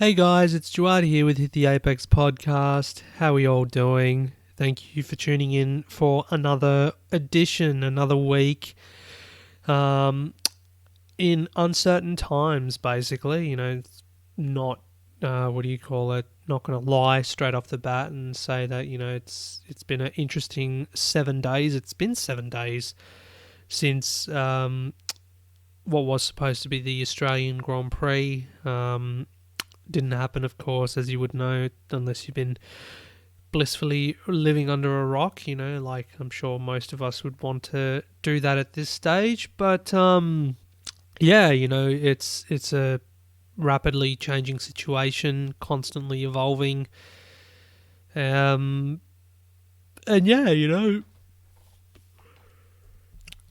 Hey guys, it's Jawad here with Hit the Apex podcast. How are you all doing? Thank you for tuning in for another edition, another week. In uncertain times, basically, it's not, what do you call it? Not going to lie straight off the bat and say that, it's been an interesting 7 days. It's been 7 days since what was supposed to be the Australian Grand Prix. Didn't happen, of course, as you would know, unless you've been blissfully living under a rock, like I'm sure most of us would want to do that at this stage. But it's a rapidly changing situation, constantly evolving. And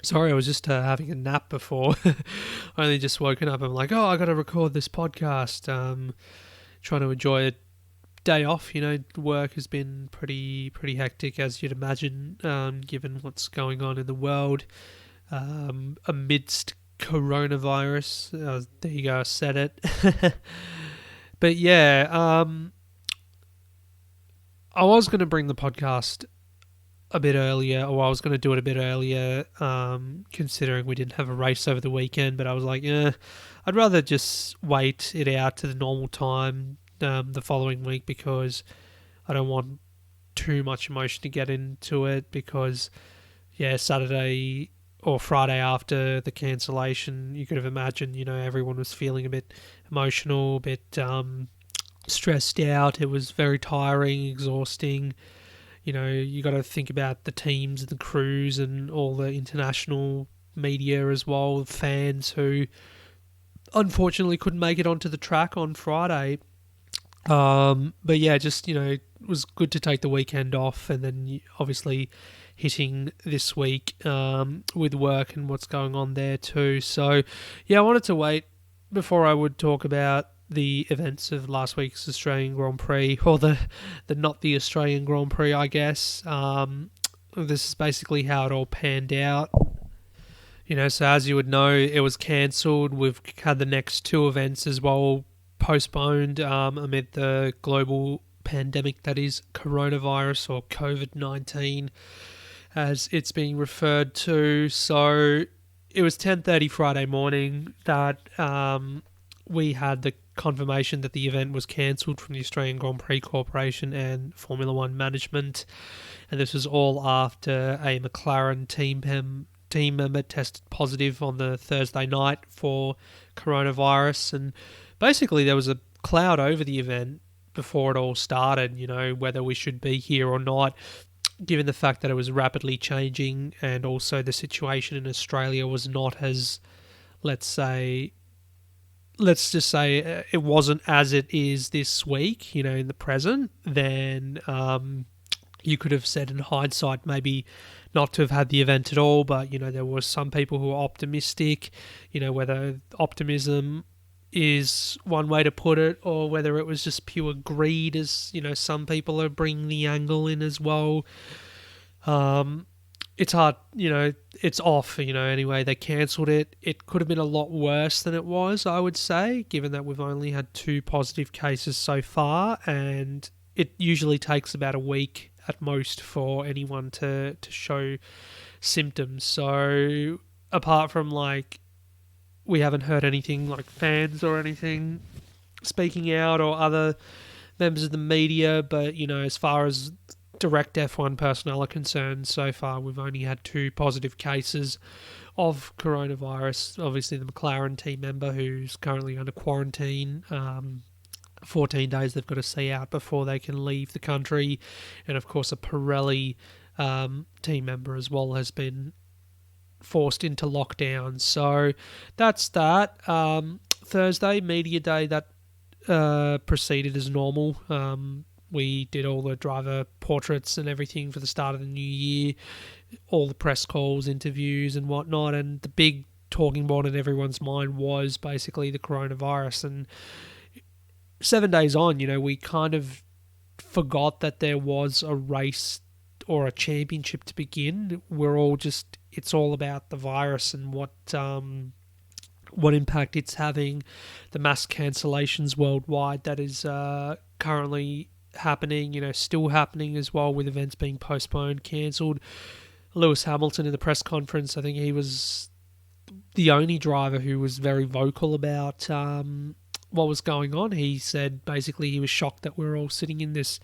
sorry, I was just having a nap before. I only just woken up. I'm like, I got to record this podcast. Trying to enjoy a day off. Work has been pretty hectic, as you'd imagine, given what's going on in the world amidst coronavirus. There you go, I said it. But yeah, I was going to bring the podcast a bit earlier, or I was going to do it a bit earlier, considering we didn't have a race over the weekend, but I was like, I'd rather just wait it out to the normal time the following week, because I don't want too much emotion to get into it, because Saturday or Friday after the cancellation, you could have imagined, everyone was feeling a bit emotional, a bit stressed out. It was very tiring, exhausting. You got to think about the teams and the crews and all the international media as well, fans who unfortunately couldn't make it onto the track on Friday. But yeah, just, it was good to take the weekend off, and then obviously hitting this week with work and what's going on there too. So yeah, I wanted to wait before I would talk about the events of last week's Australian Grand Prix, or the not the Australian Grand Prix, I guess. This is basically how it all panned out. So as you would know, it was cancelled. We've had the next two events as well postponed amid the global pandemic that is coronavirus, or COVID-19, as it's being referred to. So it was 10:30 Friday morning that we had the confirmation that the event was cancelled from the Australian Grand Prix Corporation and Formula One management, and this was all after a McLaren team member tested positive on the Thursday night for coronavirus. And basically there was a cloud over the event before it all started, whether we should be here or not, given the fact that it was rapidly changing, and also the situation in Australia was not as, let's just say it wasn't as it is this week, in the present. Then you could have said in hindsight maybe not to have had the event at all, but, there were some people who were optimistic, whether optimism is one way to put it, or whether it was just pure greed, as, some people are bringing the angle in as well. It's hard, it's off, anyway, they cancelled it. It could have been a lot worse than it was, I would say, given that we've only had 2 positive cases so far, and it usually takes about a week at most for anyone to show symptoms. So apart from, we haven't heard anything like fans or anything speaking out, or other members of the media, but, as far as direct F1 personnel are concerned, so far we've only had 2 positive cases of coronavirus. Obviously the McLaren team member, who's currently under quarantine, 14 days they've got to see out before they can leave the country, and of course a Pirelli team member as well has been forced into lockdown. So that's that. Thursday, media day, that proceeded as normal. We did all the driver portraits and everything for the start of the new year, all the press calls, interviews and whatnot, and the big talking point in everyone's mind was basically the coronavirus. And 7 days on, we kind of forgot that there was a race or a championship to begin. We're all just, it's all about the virus and what what impact it's having, the mass cancellations worldwide that is currently happening, still happening as well, with events being postponed, cancelled. Lewis Hamilton in the press conference, I think he was the only driver who was very vocal about what was going on. He said basically he was shocked that we're all sitting in this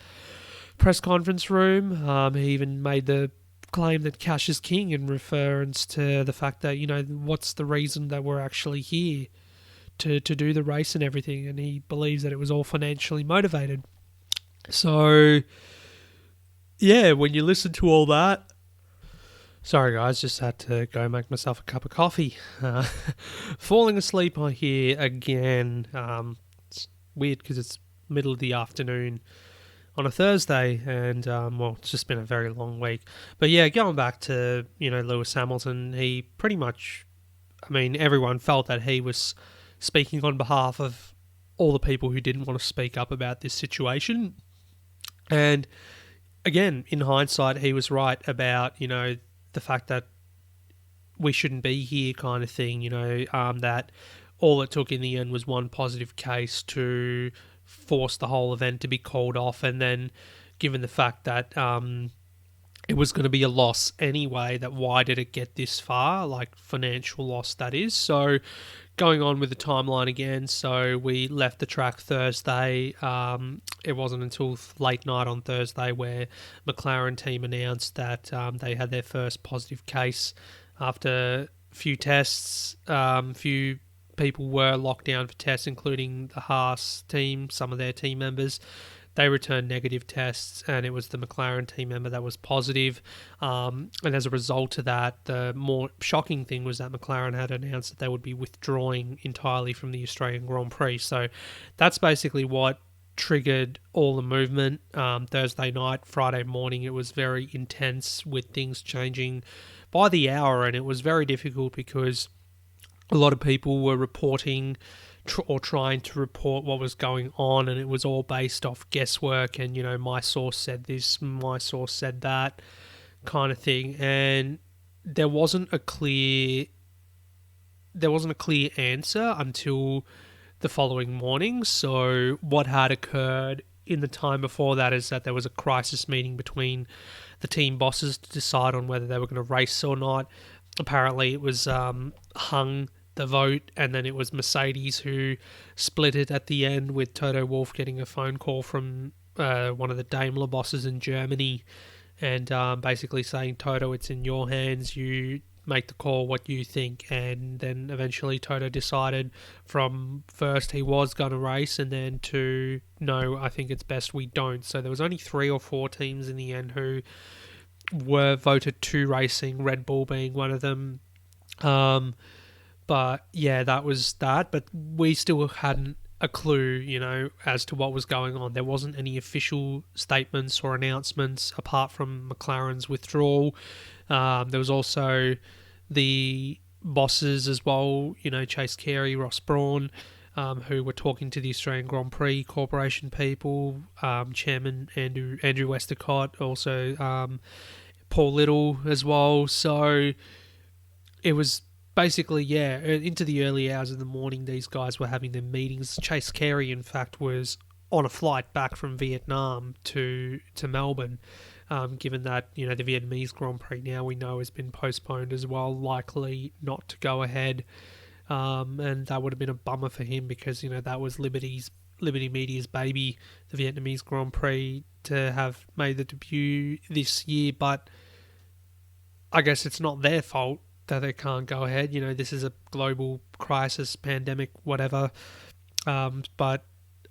press conference room. He even made the claim that cash is king in reference to the fact that, what's the reason that we're actually here to do the race and everything. And he believes that it was all financially motivated. So, yeah, when you listen to all that, sorry guys, just had to go make myself a cup of coffee. Falling asleep on here again. It's weird because it's middle of the afternoon on a Thursday, and it's just been a very long week. But yeah, going back to, Lewis Hamilton, he pretty much, everyone felt that he was speaking on behalf of all the people who didn't want to speak up about this situation. And again, in hindsight, he was right about, the fact that we shouldn't be here kind of thing, that all it took in the end was one positive case to force the whole event to be called off. And then given the fact that it was going to be a loss anyway, that why did it get this far, like financial loss that is. So going on with the timeline again, so we left the track Thursday. It wasn't until late night on Thursday where McLaren team announced that they had their first positive case after a few tests. Few people were locked down for tests, including the Haas team, some of their team members. They returned negative tests, and it was the McLaren team member that was positive. And as a result of that, the more shocking thing was that McLaren had announced that they would be withdrawing entirely from the Australian Grand Prix. So that's basically what triggered all the movement. Thursday night, Friday morning, it was very intense with things changing by the hour, and it was very difficult because a lot of people were reporting or trying to report what was going on, and it was all based off guesswork and, my source said this, my source said that kind of thing. And there wasn't a clear answer until the following morning. So what had occurred in the time before that is that there was a crisis meeting between the team bosses to decide on whether they were going to race or not. Apparently it was hung the vote, and then it was Mercedes who split it at the end, with Toto Wolff getting a phone call from one of the Daimler bosses in Germany, and basically saying, Toto, it's in your hands, you make the call, what you think. And then eventually Toto decided from first he was going to race, and then to no, I think it's best we don't. So there was only 3 or 4 teams in the end who were voted to racing, Red Bull being one of them. But yeah, that was that. But we still hadn't a clue, as to what was going on. There wasn't any official statements or announcements apart from McLaren's withdrawal. There was also the bosses as well, Chase Carey, Ross Brawn, who were talking to the Australian Grand Prix Corporation people, Chairman Andrew Westacott, also Paul Little as well. So it was basically, yeah, into the early hours of the morning, these guys were having their meetings. Chase Carey, in fact, was on a flight back from Vietnam to Melbourne, given that, the Vietnamese Grand Prix now we know has been postponed as well, likely not to go ahead. And that would have been a bummer for him because, that was Liberty Media's baby, the Vietnamese Grand Prix, to have made the debut this year. But I guess it's not their fault that they can't go ahead. This is a global crisis, pandemic, whatever. But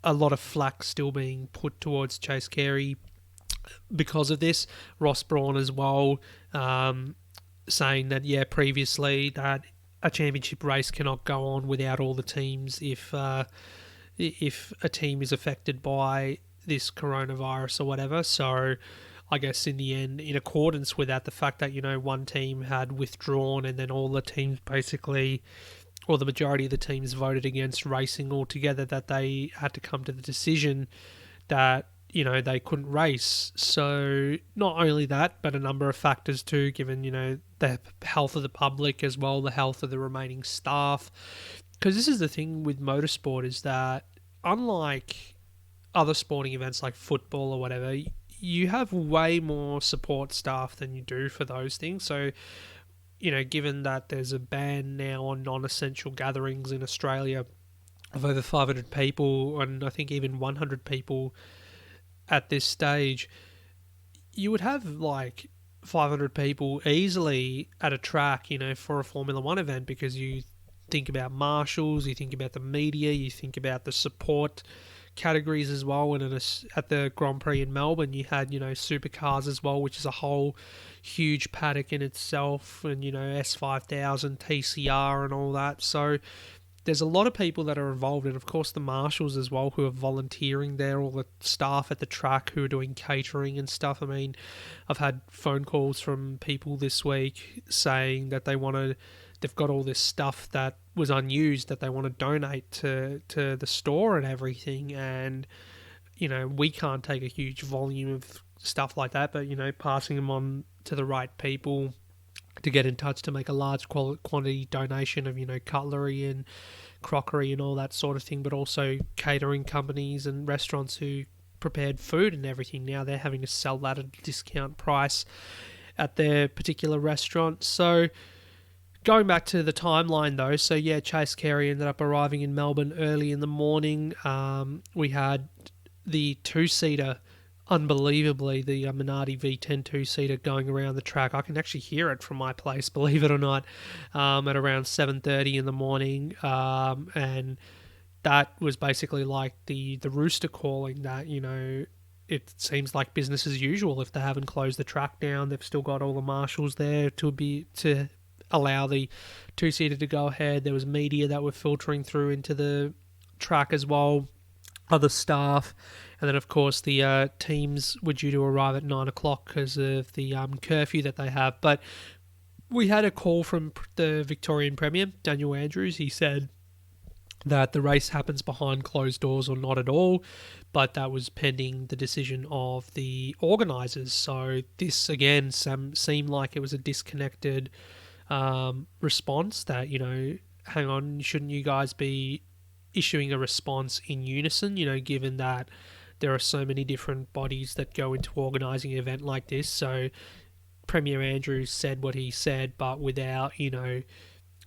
a lot of flack still being put towards Chase Carey because of this. Ross Brawn as well, saying that, previously that a championship race cannot go on without all the teams if a team is affected by this coronavirus or whatever. So I guess in the end, in accordance with that, the fact that, one team had withdrawn and then all the teams basically, or the majority of the teams voted against racing altogether, that they had to come to the decision that, they couldn't race. So not only that, but a number of factors too, given, the health of the public as well, the health of the remaining staff, because this is the thing with motorsport is that unlike other sporting events like football or whatever, you have way more support staff than you do for those things. So, given that there's a ban now on non-essential gatherings in Australia of over 500 people, and I think even 100 people at this stage, you would have like 500 people easily at a track, for a Formula One event, because you think about marshals, you think about the media, you think about the support categories as well. And at the Grand Prix in Melbourne, you had, supercars as well, which is a whole huge paddock in itself, and, S5000, TCR, and all that. So there's a lot of people that are involved, and of course the marshals as well, who are volunteering there, all the staff at the track who are doing catering and stuff. I mean, I've had phone calls from people this week saying that they've got all this stuff that was unused that they want to donate to the store and everything, and we can't take a huge volume of stuff like that, but passing them on to the right people to get in touch to make a large quantity donation of cutlery and crockery and all that sort of thing, but also catering companies and restaurants who prepared food and everything. Now they're having to sell that at a discount price at their particular restaurant. So going back to the timeline though, so yeah, Chase Carey ended up arriving in Melbourne early in the morning. We had the two-seater, unbelievably, the Minardi V10 two-seater going around the track. I can actually hear it from my place, believe it or not, at around 7:30 in the morning, and that was basically like the rooster calling that, it seems like business as usual. If they haven't closed the track down, they've still got all the marshals there to allow the two-seater to go ahead. There was media that were filtering through into the track as well, other staff, and then of course the teams were due to arrive at 9 o'clock because of the curfew that they have. But we had a call from the Victorian Premier, Daniel Andrews. He said that the race happens behind closed doors or not at all, but that was pending the decision of the organisers. So this again seemed like it was a disconnected response that, hang on, shouldn't you guys be issuing a response in unison, given that there are so many different bodies that go into organising an event like this. So Premier Andrews said what he said, but without,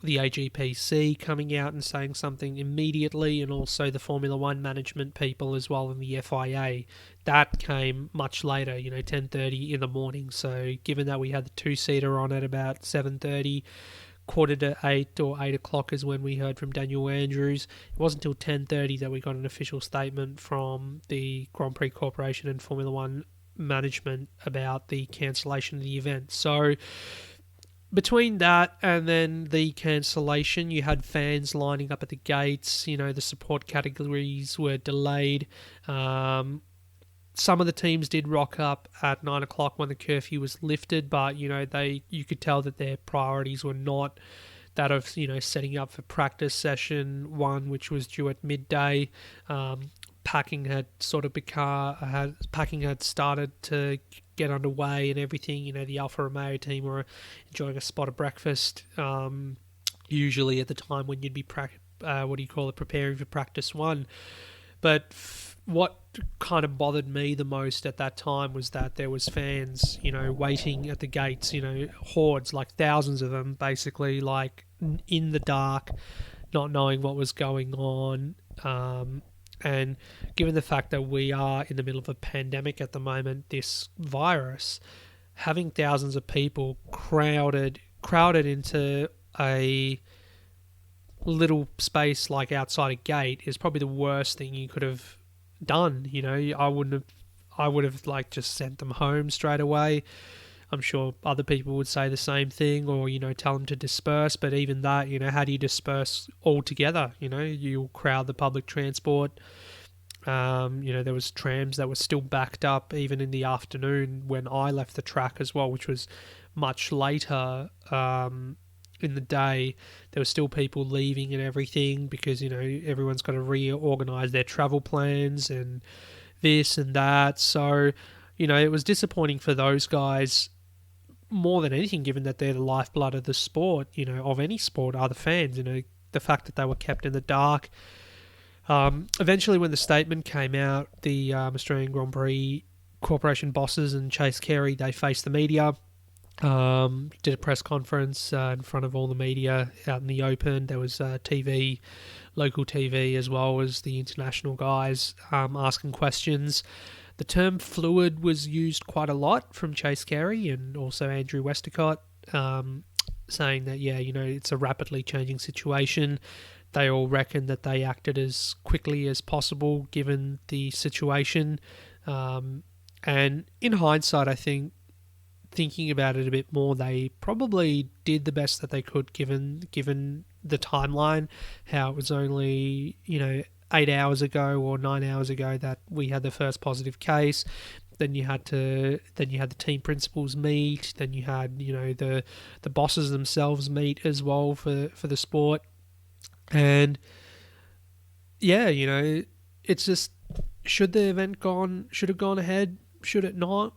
the AGPC coming out and saying something immediately, and also the Formula One management people as well, and the FIA. That came much later, 10:30 in the morning. So given that we had the two-seater on at about 7:30, 7:45 or 8 o'clock is when we heard from Daniel Andrews. It wasn't until 10:30 that we got an official statement from the Grand Prix Corporation and Formula One management about the cancellation of the event. So between that and then the cancellation, you had fans lining up at the gates. The support categories were delayed. Some of the teams did rock up at 9 o'clock when the curfew was lifted, but you could tell that their priorities were not that of setting up for practice session 1, which was due at midday. Packing had started to get underway and everything. The Alfa Romeo team were enjoying a spot of breakfast, usually at the time when you'd be preparing for practice 1. But what kind of bothered me the most at that time was that there was fans, waiting at the gates, hordes, like thousands of them, basically, like in the dark, not knowing what was going on. And given the fact that we are in the middle of a pandemic at the moment, this virus, having thousands of people crowded into a little space like outside a gate is probably the worst thing you could have done. I would have like just sent them home straight away. I'm sure other people would say the same thing, or tell them to disperse. But even that, how do you disperse altogether? You'll crowd the public transport. There was trams that were still backed up even in the afternoon when I left the track as well, which was much later in the day. There were still people leaving and everything because everyone's got to reorganize their travel plans and this and that. So it was disappointing for those guys more than anything, given that they're the lifeblood of the sport, of any sport, are the fans. the fact that they were kept in the dark. Eventually, when the statement came out, the Australian Grand Prix corporation bosses and Chase Carey, they faced the media, did a press conference in front of all the media out in the open. There was TV, local TV, as well as the international guys asking questions. The term fluid was used quite a lot from Chase Carey and also Andrew Westacott, saying that, it's a rapidly changing situation. They all reckon that they acted as quickly as possible given the situation. And in hindsight, I think, thinking about it a bit more, they probably did the best that they could given the timeline, how it was only, 8 hours ago or 9 hours ago that we had the first positive case. Then you had the team principals meet. Then you had, the bosses themselves meet as well for the sport. And it's just, should the event should have gone ahead? Should it not?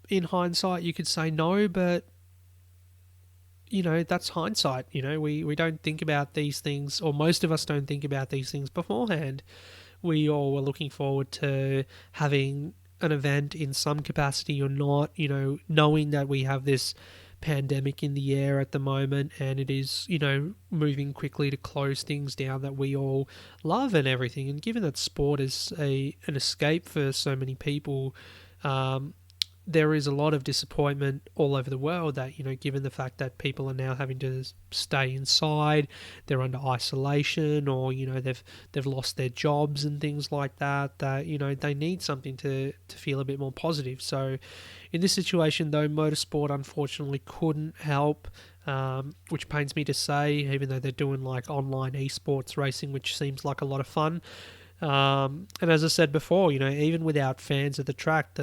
In hindsight, you could say no, but that's hindsight. We don't think about these things, or most of us don't think about these things beforehand. We all were looking forward to having an event in some capacity or not, knowing that we have this pandemic in the air at the moment, and it is, moving quickly to close things down that we all love and everything. And given that sport is an escape for so many people, there is a lot of disappointment all over the world that, given the fact that people are now having to stay inside, they're under isolation, or, they've lost their jobs and things like that, they need something to feel a bit more positive. So in this situation, though, motorsport unfortunately couldn't help, which pains me to say, even though they're doing like online esports racing, which seems like a lot of fun. And as I said before, even without fans at the track,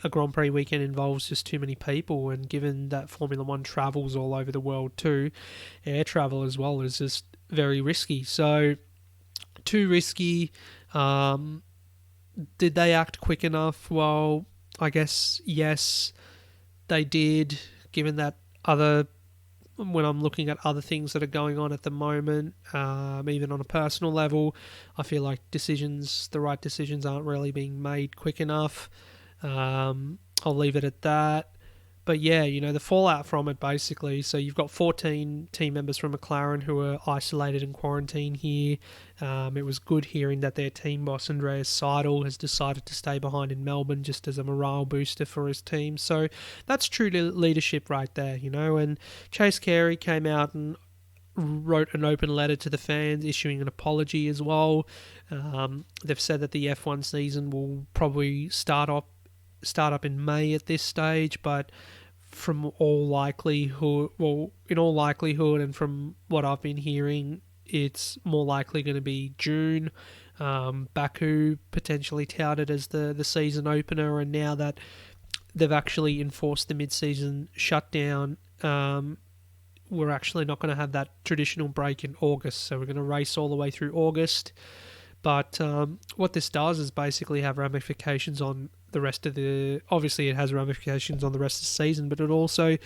a Grand Prix weekend involves just too many people, and given that Formula One travels all over the world too, air travel as well is just very risky. So, too risky. Did they act quick enough? Well, I guess yes, they did, given that when I'm looking at other things that are going on at the moment, even on a personal level, I feel like the right decisions aren't really being made quick enough. I'll leave it at that. But yeah, the fallout from it basically. So you've got 14 team members from McLaren who are isolated in quarantine here. It was good hearing that their team boss, Andreas Seidel, has decided to stay behind in Melbourne just as a morale booster for his team. So that's true leadership right there, And Chase Carey came out and wrote an open letter to the fans, issuing an apology as well. They've said that the F1 season will probably start up in May at this stage, but in all likelihood, and from what I've been hearing, it's more likely going to be June. Baku potentially touted as the season opener, and now that they've actually enforced the mid-season shutdown, we're actually not going to have that traditional break in August, so we're going to race all the way through August. But what this does is basically have ramifications on the rest of obviously it has ramifications on the rest of the season, but it also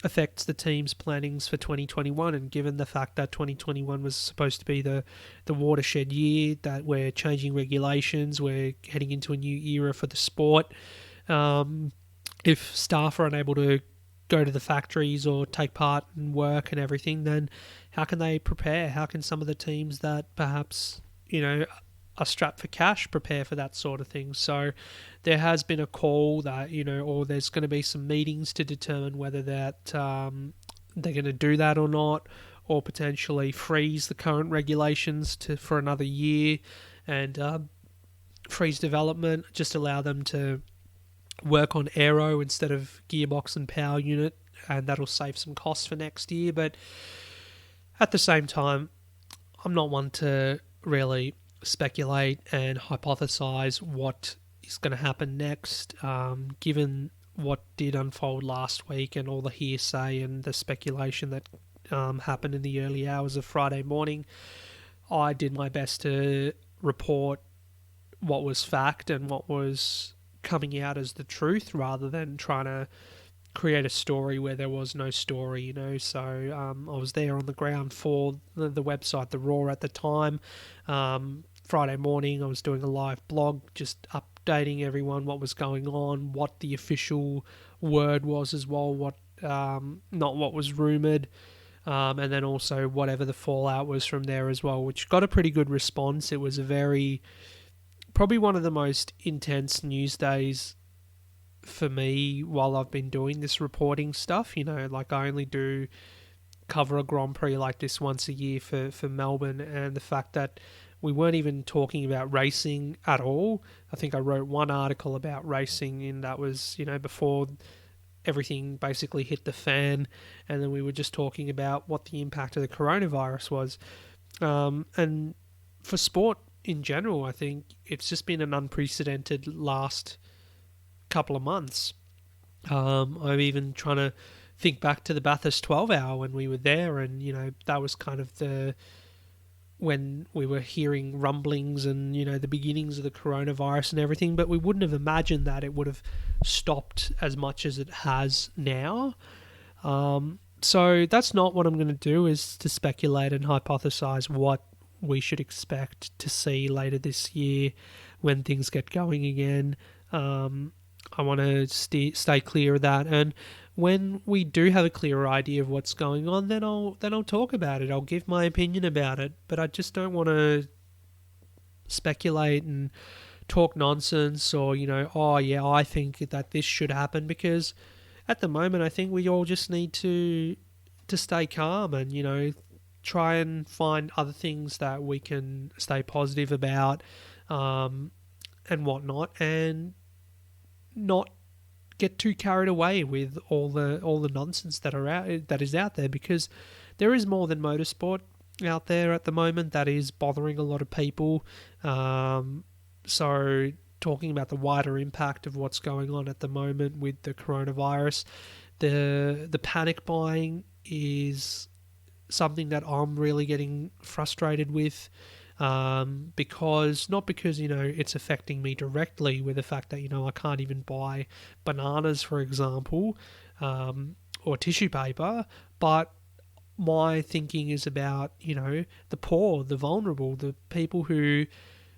affects the team's plannings for 2021. And given the fact that 2021 was supposed to be the watershed year, that we're changing regulations, we're heading into a new era for the sport. If staff are unable to go to the factories or take part in work and everything, then how can they prepare? How can some of the teams that perhaps are strapped for cash prepare for that sort of thing? So there has been a call that, or there's going to be some meetings to determine whether that they're going to do that or not, or potentially freeze the current regulations for another year and freeze development, just allow them to work on aero instead of gearbox and power unit, and that'll save some costs for next year. But at the same time, I'm not one to really speculate and hypothesize what is going to happen next, given what did unfold last week and all the hearsay and the speculation that happened in the early hours of Friday morning. I did my best to report what was fact and what was coming out as the truth, rather than trying to create a story where there was no story, So I was there on the ground for the website, The Raw, at the time. Friday morning, I was doing a live blog, just updating everyone what was going on, what the official word was as well, what not what was rumoured. And then also whatever the fallout was from there as well, which got a pretty good response. It was probably one of the most intense news days for me while I've been doing this reporting stuff. Like I only do cover a Grand Prix like this once a year for Melbourne, and the fact that we weren't even talking about racing at all. I think I wrote one article about racing, and that was, before everything basically hit the fan, and then we were just talking about what the impact of the coronavirus was. And for sport in general, I think it's just been an unprecedented last couple of months. I'm even trying to think back to the Bathurst 12 hour when we were there, and that was kind of when we were hearing rumblings and the beginnings of the coronavirus and everything, but we wouldn't have imagined that it would have stopped as much as it has now. So that's not what I'm going to do, is to speculate and hypothesize what we should expect to see later this year when things get going again. I want to stay clear of that, and when we do have a clearer idea of what's going on, then I'll talk about it. I'll give my opinion about it, but I just don't want to speculate and talk nonsense, or oh yeah, I think that this should happen, because at the moment I think we all just need to stay calm and try and find other things that we can stay positive about, and whatnot, and not get too carried away with all the nonsense that is out there, because there is more than motorsport out there at the moment that is bothering a lot of people. So talking about the wider impact of what's going on at the moment with the coronavirus, the panic buying is something that I'm really getting frustrated with. Because it's affecting me directly with the fact that I can't even buy bananas, for example, or tissue paper, but my thinking is about the poor, the vulnerable, the people who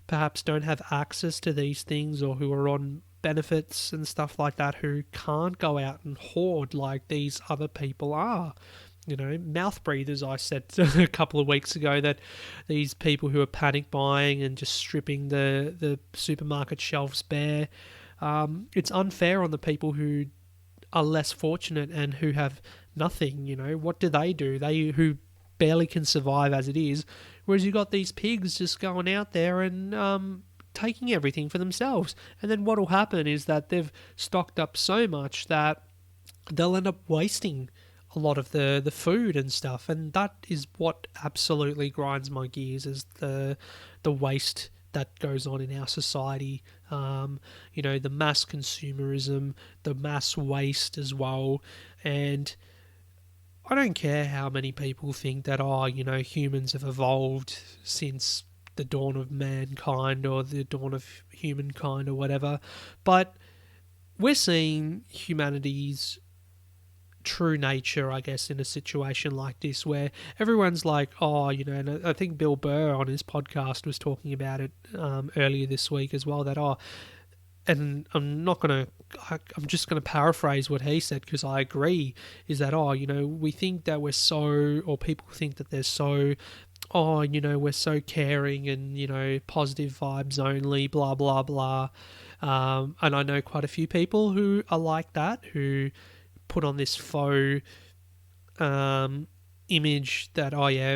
perhaps don't have access to these things, or who are on benefits and stuff like that, who can't go out and hoard like these other people are. Mouth breathers, I said a couple of weeks ago, that these people who are panic buying and just stripping the supermarket shelves bare, it's unfair on the people who are less fortunate and who have nothing. What do? They who barely can survive as it is, whereas you got these pigs just going out there and taking everything for themselves. And then what will happen is that they've stocked up so much that they'll end up wasting a lot of the food and stuff, and that is what absolutely grinds my gears, is the waste that goes on in our society. The mass consumerism, the mass waste as well. And I don't care how many people think that humans have evolved since the dawn of mankind or the dawn of humankind or whatever, but we're seeing humanity's true nature, I guess, in a situation like this, where everyone's like, and I think Bill Burr on his podcast was talking about it earlier this week as well, that and I'm just going to paraphrase what he said, because I agree, is that we think that we're so, or people think that they're so, we're so caring and positive vibes only, blah blah blah, and I know quite a few people who are like that, who put on this faux image that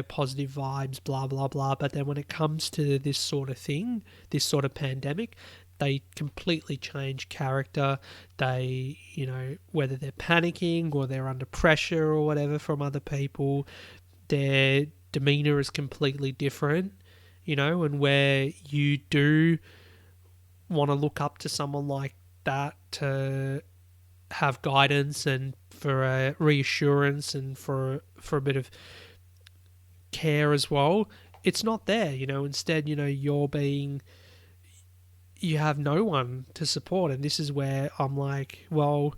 positive vibes, blah blah blah, but then when it comes to this sort of thing, this sort of pandemic, they completely change character. They, whether they're panicking or they're under pressure or whatever from other people, their demeanor is completely different, and where you do want to look up to someone like that to have guidance and for a reassurance and for a bit of care as well, it's not there. Instead, you have no one to support, and this is where I'm like, well,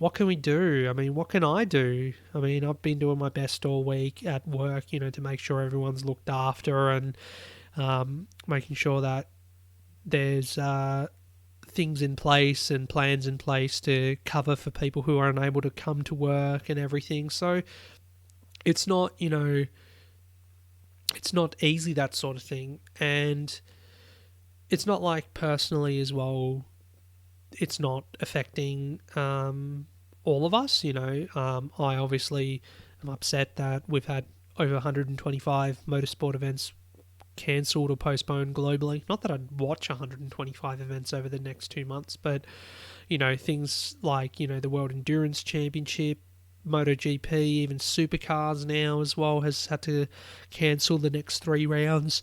what can we do? I mean, what can I do? I mean, I've been doing my best all week at work, to make sure everyone's looked after and making sure that there's things in place and plans in place to cover for people who are unable to come to work and everything. So it's not, it's not easy, that sort of thing. And it's not like personally as well, it's not affecting all of us. I obviously am upset that we've had over 125 motorsport events cancelled or postponed globally. Not that I'd watch 125 events over the next 2 months, but things like the World Endurance Championship, MotoGP, even Supercars now as well has had to cancel the next 3 rounds.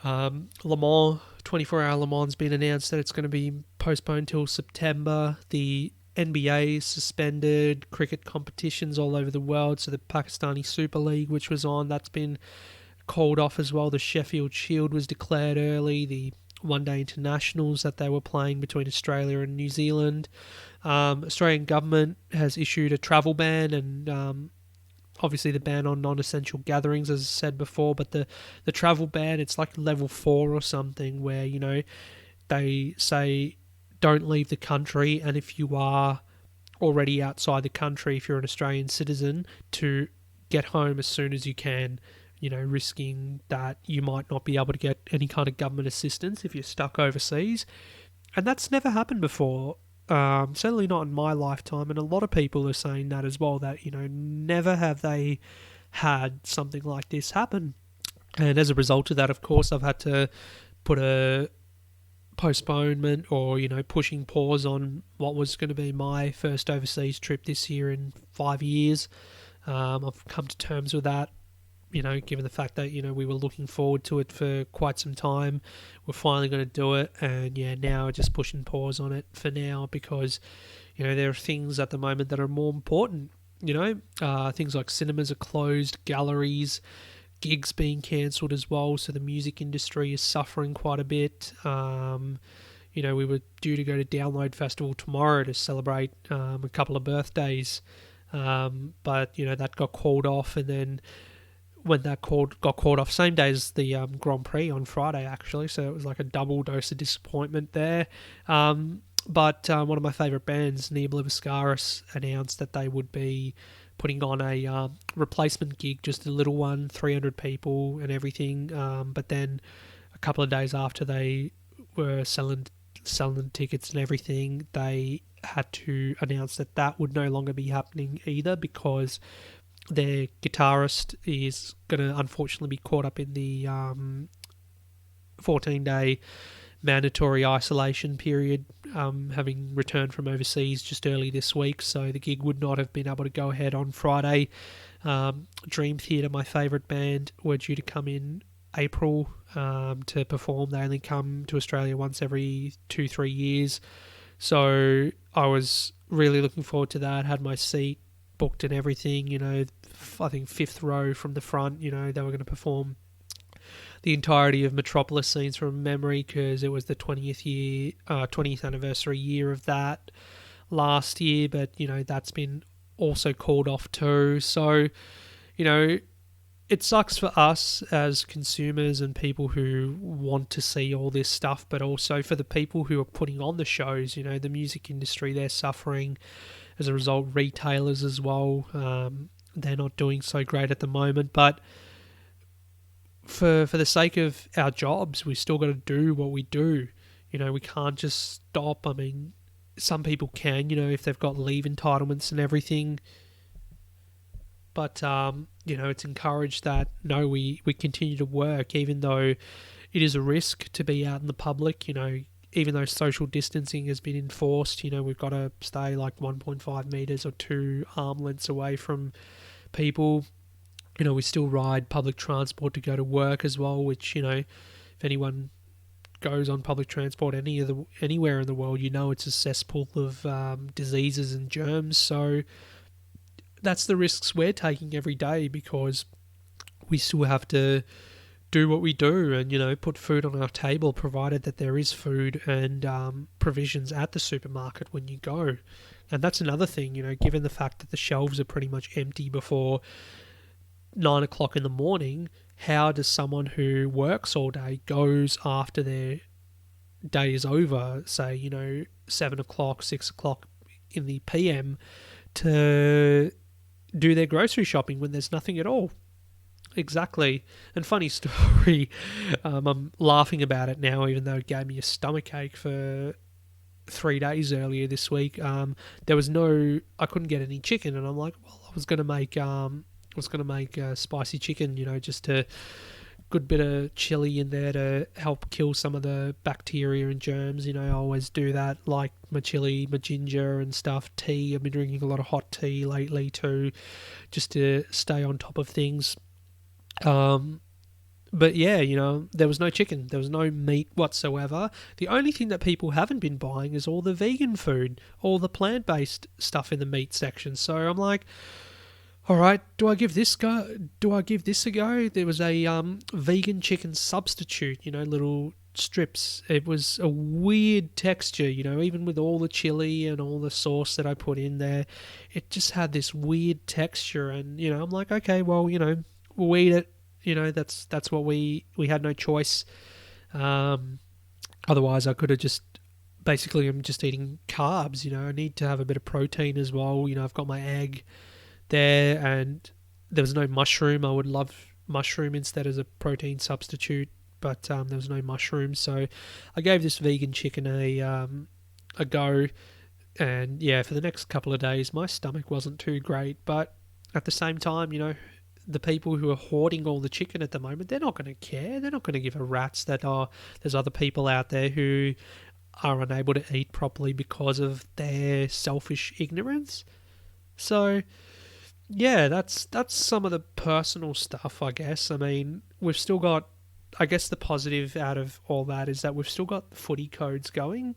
Le Mans, 24-hour Le Mans, been announced that it's going to be postponed till September. The NBA suspended cricket competitions all over the world. So the Pakistani Super League, which was on, that's been called off as well. The Sheffield Shield was declared early. The one-day internationals that they were playing between Australia and New Zealand. Australian government has issued a travel ban and obviously the ban on non-essential gatherings, as I said before, but the travel ban, it's like level 4 or something where, they say don't leave the country, and if you are already outside the country, if you're an Australian citizen, to get home as soon as you can, risking that you might not be able to get any kind of government assistance if you're stuck overseas. And that's never happened before. Certainly not in my lifetime, and a lot of people are saying that as well, that, never have they had something like this happen. And as a result of that, of course, I've had to put a postponement or, pushing pause on what was going to be my first overseas trip this year in 5 years. I've come to terms with that, given the fact that, we were looking forward to it for quite some time. We're finally going to do it, and now just pushing pause on it for now because, there are things at the moment that are more important. Things like cinemas are closed, galleries, gigs being cancelled as well, so the music industry is suffering quite a bit. We were due to go to Download Festival tomorrow to celebrate a couple of birthdays, but that got called off, and then when that got called off, same day as the Grand Prix on Friday, actually, so it was like a double dose of disappointment there. But one of my favourite bands, Neobliviscaris, announced that they would be putting on a replacement gig, just a little one, 300 people and everything. But then a couple of days after they were selling tickets and everything, they had to announce that would no longer be happening either, because their guitarist is going to unfortunately be caught up in the 14-day mandatory isolation period, having returned from overseas just early this week, so the gig would not have been able to go ahead on Friday. Dream Theater, my favourite band, were due to come in April to perform. They only come to Australia once every 2-3 years, so I was really looking forward to that. Had my seat booked and everything, I think 5th row from the front. They were going to perform the entirety of Metropolis Scenes from Memory because it was the 20th anniversary year of that last year, but that's been also called off too. So it sucks for us as consumers and people who want to see all this stuff, but also for the people who are putting on the shows. The music industry, they're suffering as a result. Retailers as well, they're not doing so great at the moment, but for the sake of our jobs, we still got to do what we do. We can't just stop. I mean, some people can, if they've got leave entitlements and everything. But, it's encouraged that, no, we continue to work, even though it is a risk to be out in the public. Even though social distancing has been enforced, we've got to stay like 1.5 metres or 2 arm lengths away from people. We still ride public transport to go to work as well, which, if anyone goes on public transport anywhere in the world, it's a cesspool of diseases and germs. So that's the risks we're taking every day, because we still have to do what we do and, put food on our table, provided that there is food and provisions at the supermarket when you go. And that's another thing, given the fact that the shelves are pretty much empty before 9 o'clock in the morning, how does someone who works all day, goes after their day is over, say, 7 o'clock, 6 o'clock in the PM, to do their grocery shopping when there's nothing at all? Exactly. And funny story, I'm laughing about it now, even though it gave me a stomachache for 3 days earlier this week. There was I couldn't get any chicken, and I'm like, well, I was going to make spicy chicken, just a good bit of chili in there to help kill some of the bacteria and germs. I always do that, like my chili, my ginger and stuff. Tea, I've been drinking a lot of hot tea lately too, just to stay on top of things. But yeah, there was no chicken, there was no meat whatsoever. The only thing that people haven't been buying is all the vegan food, all the plant-based stuff in the meat section. So I'm like, all right, do I give this a go? There was a vegan chicken substitute, little strips. It was a weird texture, even with all the chili and all the sauce that I put in there, it just had this weird texture. And I'm like, okay, well, we'll eat it. That's what we had no choice. Otherwise, I could have basically, I'm just eating carbs. I need to have a bit of protein as well. I've got my egg there, and there was no mushroom. I would love mushroom instead as a protein substitute, but there was no mushroom. So I gave this vegan chicken a go, and yeah, for the next couple of days, my stomach wasn't too great. But at the same time, the people who are hoarding all the chicken at the moment, they're not going to care. They're not going to give a rat's that there's other people out there who are unable to eat properly because of their selfish ignorance. So, yeah, that's some of the personal stuff, I guess. I mean, we've still got, I guess the positive out of all that is that we've still got the footy codes going.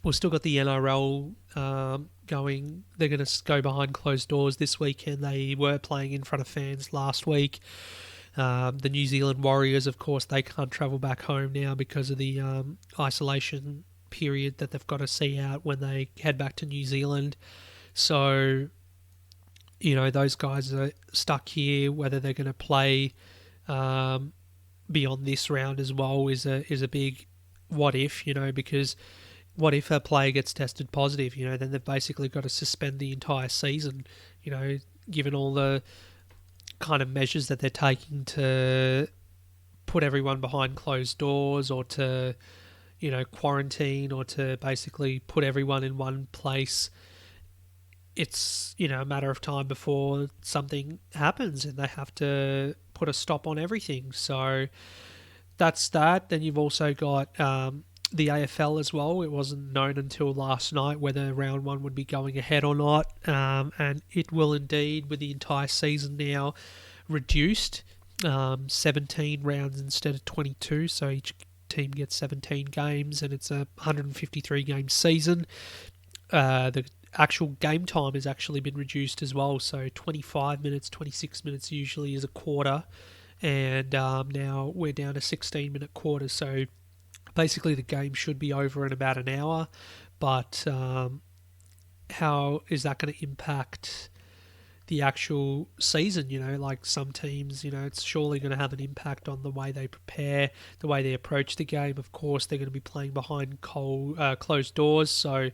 We've still got the NRL going. They're going to go behind closed doors this weekend. They were playing in front of fans last week. The New Zealand Warriors, of course, they can't travel back home now because of the isolation period that they've got to see out when they head back to New Zealand. So, those guys are stuck here. Whether they're going to play beyond this round as well is a big what if, because what if a player gets tested positive? Then they've basically got to suspend the entire season, given all the kind of measures that they're taking to put everyone behind closed doors, or to, quarantine, or to basically put everyone in one place. It's, a matter of time before something happens and they have to put a stop on everything. So that's that. Then you've also got the AFL as well. It wasn't known until last night whether round one would be going ahead or not, and it will indeed, with the entire season now reduced, 17 rounds instead of 22, so each team gets 17 games, and it's a 153 game season. The actual game time has actually been reduced as well, so 25 minutes, 26 minutes usually is a quarter, and now we're down to 16-minute quarters, so basically the game should be over in about an hour, but how is that going to impact the actual season? Like some teams, it's surely going to have an impact on the way they prepare, the way they approach the game. Of course, they're going to be playing behind closed doors, so,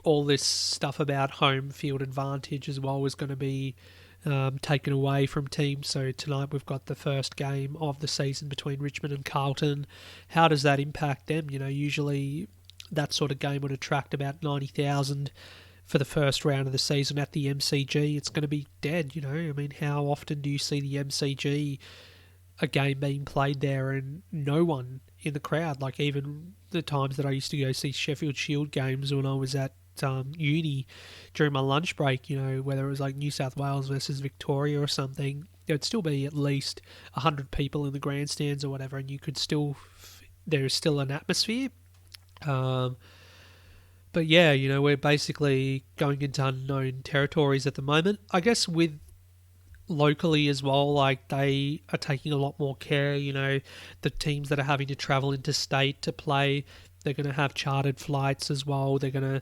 all this stuff about home field advantage as well is going to be taken away from teams. So tonight we've got the first game of the season between Richmond and Carlton. How does that impact them? Usually that sort of game would attract about 90,000 for the first round of the season at the MCG. It's going to be dead, I mean, how often do you see the MCG, a game being played there and no one in the crowd? Like even the times that I used to go see Sheffield Shield games when I was at uni during my lunch break, whether it was like New South Wales versus Victoria or something, there'd still be at least 100 people in the grandstands or whatever, and you could still, there's still an atmosphere. But yeah, we're basically going into unknown territories at the moment. I guess with locally as well, like they are taking a lot more care. The teams that are having to travel interstate to play, they're going to have chartered flights as well. They're going to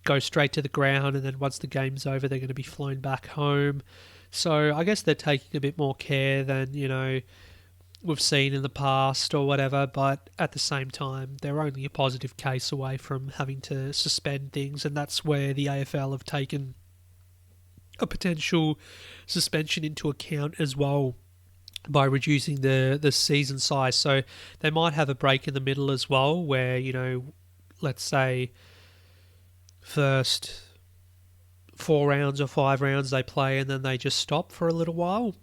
go straight to the ground, and then once the game's over, they're going to be flown back home. So I guess they're taking a bit more care than, we've seen in the past or whatever, but at the same time, they're only a positive case away from having to suspend things, and that's where the AFL have taken a potential suspension into account as well by reducing the season size. So they might have a break in the middle as well where, let's say first 4 rounds or 5 rounds they play and then they just stop for a little while.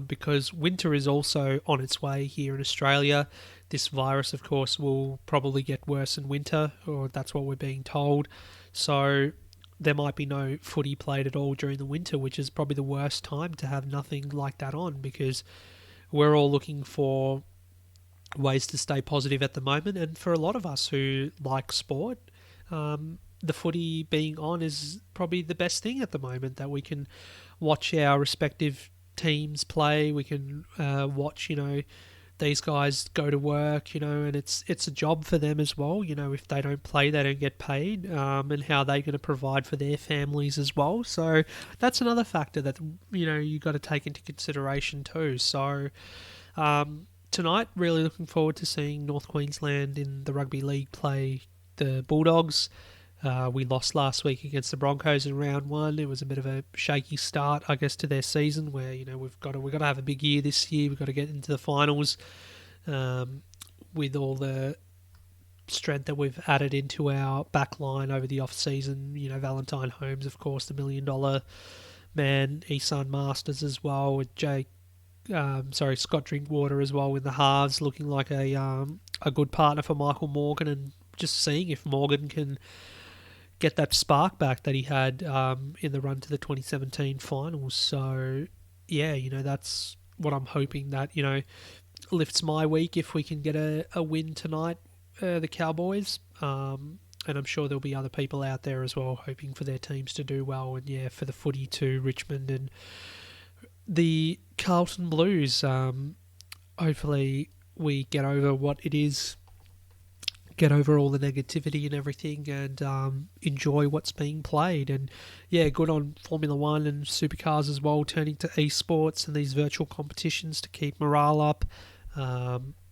Because winter is also on its way here in Australia. This virus, of course, will probably get worse in winter, or that's what we're being told. So there might be no footy played at all during the winter, which is probably the worst time to have nothing like that on, because we're all looking for ways to stay positive at the moment. And for a lot of us who like sport, the footy being on is probably the best thing at the moment, that we can watch our respective teams play. We can watch, these guys go to work, and it's a job for them as well. If they don't play, they don't get paid, and how they're going to provide for their families as well. So that's another factor that, you got to take into consideration too. So tonight, really looking forward to seeing North Queensland in the Rugby League play the Bulldogs. We lost last week against the Broncos in round one. It was a bit of a shaky start, I guess, to their season. Where we've got to have a big year this year. We've got to get into the finals with all the strength that we've added into our back line over the off season. Valentine Holmes, of course, the $1 million man. Isan Masters as well with Scott Drinkwater as well in the halves, looking like a good partner for Michael Morgan, and just seeing if Morgan can get that spark back that he had in the run to the 2017 finals. So, yeah, that's what I'm hoping that, lifts my week if we can get a win tonight, the Cowboys. And I'm sure there'll be other people out there as well hoping for their teams to do well. And, yeah, for the footy to Richmond and the Carlton Blues, hopefully we get over what it is, get over all the negativity and everything, and enjoy what's being played. And yeah, good on Formula One and supercars as well, turning to esports and these virtual competitions to keep morale up.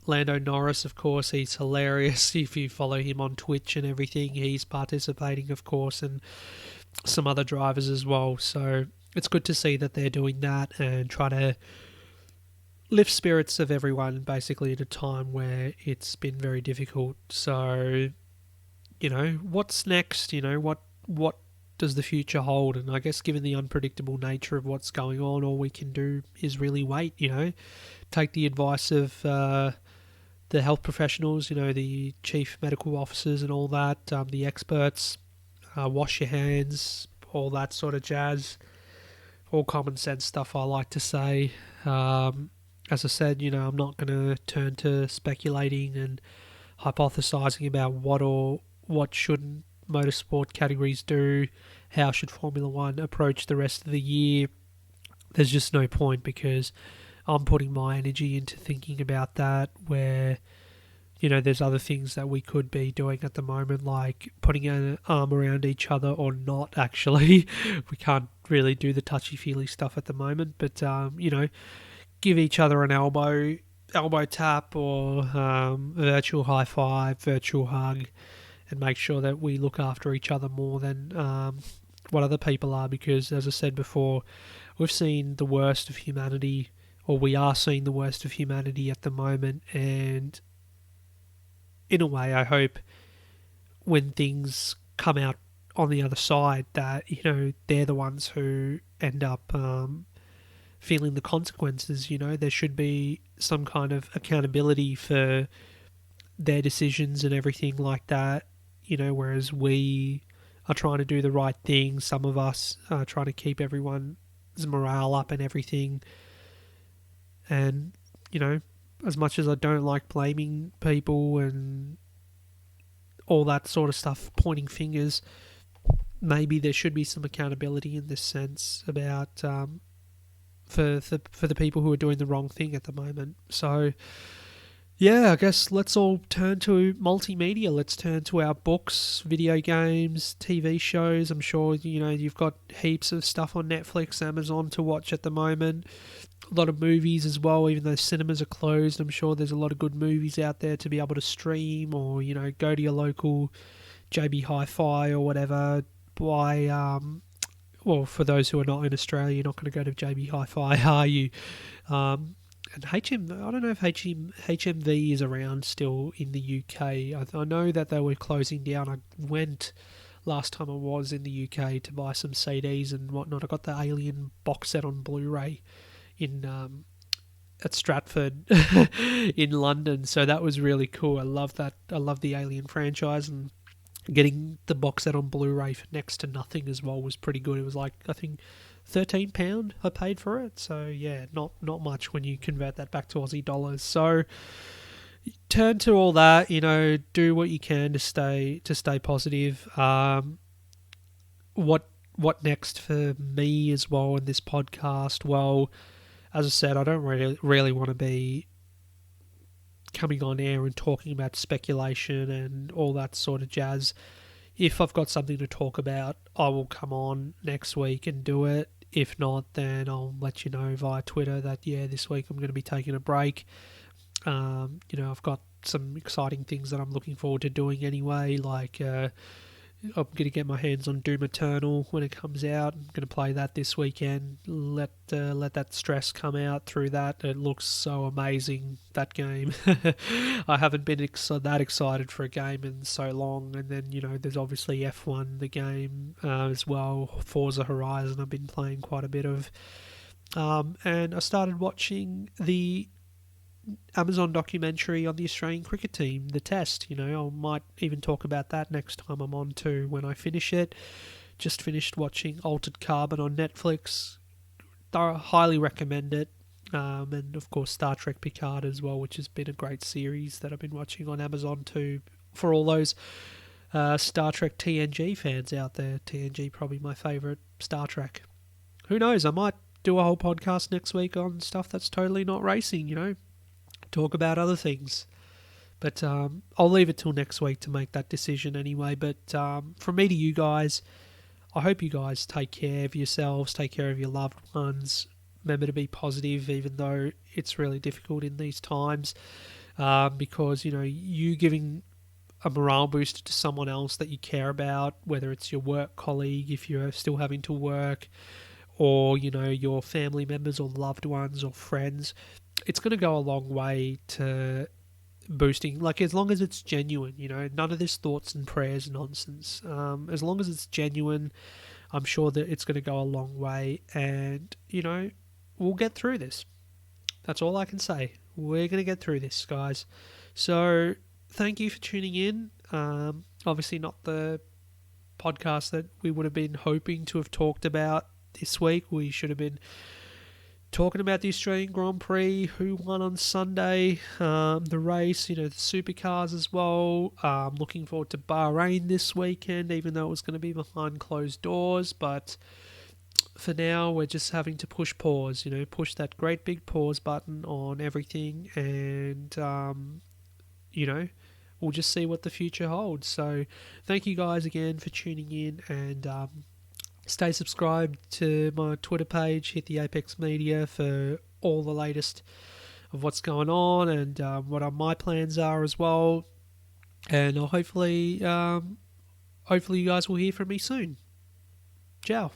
Lando Norris, of course, he's hilarious. If you follow him on Twitch and everything, he's participating, of course, and some other drivers as well. So it's good to see that they're doing that and try to lift spirits of everyone, basically, at a time where it's been very difficult. So, what's next? What does the future hold? And I guess given the unpredictable nature of what's going on, all we can do is really wait, take the advice of the health professionals, the chief medical officers and all that, the experts, wash your hands, all that sort of jazz, all common sense stuff, I like to say. As I said, I'm not going to turn to speculating and hypothesising about what should motorsport categories do, how should Formula One approach the rest of the year. There's just no point, because I'm putting my energy into thinking about that, where, there's other things that we could be doing at the moment, like putting an arm around each other, or not, actually. We can't really do the touchy-feely stuff at the moment, but, give each other an elbow tap, or virtual high five, virtual hug, and make sure that we look after each other more than what other people are. Because, as I said before, we've seen the worst of humanity, or we are seeing the worst of humanity at the moment. And in a way, I hope when things come out on the other side that, they're the ones who end up feeling the consequences. There should be some kind of accountability for their decisions and everything like that, whereas we are trying to do the right thing. Some of us are trying to keep everyone's morale up and everything. And, as much as I don't like blaming people and all that sort of stuff, pointing fingers, maybe there should be some accountability in this sense about for the people who are doing the wrong thing at the moment. So yeah, I guess let's all turn to multimedia. Let's turn to our books, video games, TV shows. I'm sure you've got heaps of stuff on Netflix, Amazon to watch at the moment. A lot of movies as well, even though cinemas are closed. I'm sure there's a lot of good movies out there to be able to stream, or go to your local JB Hi-Fi or whatever. Well, for those who are not in Australia, you're not going to go to JB Hi-Fi, are you? And I don't know if HMV is around still in the UK. I know that they were closing down. I went last time I was in the UK to buy some CDs and whatnot. I got the Alien box set on Blu-ray at Stratford in London, so that was really cool. I love that. I love the Alien franchise, and getting the box set on Blu-ray for next to nothing as well was pretty good. It was like, I think, £13 I paid for it. So yeah, not much when you convert that back to Aussie dollars. So turn to all that, do what you can to stay positive. What next for me as well in this podcast? Well, as I said, I don't really want to be coming on air and talking about speculation and all that sort of jazz. If I've got something to talk about, I will come on next week and do it. If not, then I'll let you know via Twitter that, this week I'm going to be taking a break. I've got some exciting things that I'm looking forward to doing anyway, like I'm going to get my hands on Doom Eternal when it comes out. I'm going to play that this weekend. Let that stress come out through that. It looks so amazing, that game. I haven't been that excited for a game in so long. And then, there's obviously F1, the game as well. Forza Horizon I've been playing quite a bit of. And I started watching the Amazon documentary on the Australian cricket team, The Test. I might even talk about that next time I'm on too, when I finish it. Just finished watching Altered Carbon on Netflix. I highly recommend it. And of course Star Trek Picard as well, which has been a great series that I've been watching on Amazon too. For all those Star Trek TNG fans out there, TNG probably my favourite Star Trek. Who knows, I might do a whole podcast next week on stuff that's totally not racing, talk about other things. But I'll leave it till next week to make that decision anyway. But from me to you guys, I hope you guys take care of yourselves, take care of your loved ones. Remember to be positive, even though it's really difficult in these times, because you giving a morale booster to someone else that you care about, whether it's your work colleague if you're still having to work, or your family members or loved ones or friends, it's going to go a long way to boosting, like, as long as it's genuine, none of this thoughts and prayers nonsense. As long as it's genuine, I'm sure that it's going to go a long way, and we'll get through this. That's all I can say. We're going to get through this, guys. So thank you for tuning in. Obviously not the podcast that we would have been hoping to have talked about this week. We should have been talking about the Australian Grand Prix, who won on Sunday, the race, the supercars as well. Looking forward to Bahrain this weekend, even though it was going to be behind closed doors. But for now, we're just having to push pause, push that great big pause button on everything. And, we'll just see what the future holds. So thank you guys again for tuning in, and stay subscribed to my Twitter page, hit the Apex Media for all the latest of what's going on and what my plans are as well. And hopefully you guys will hear from me soon. Ciao.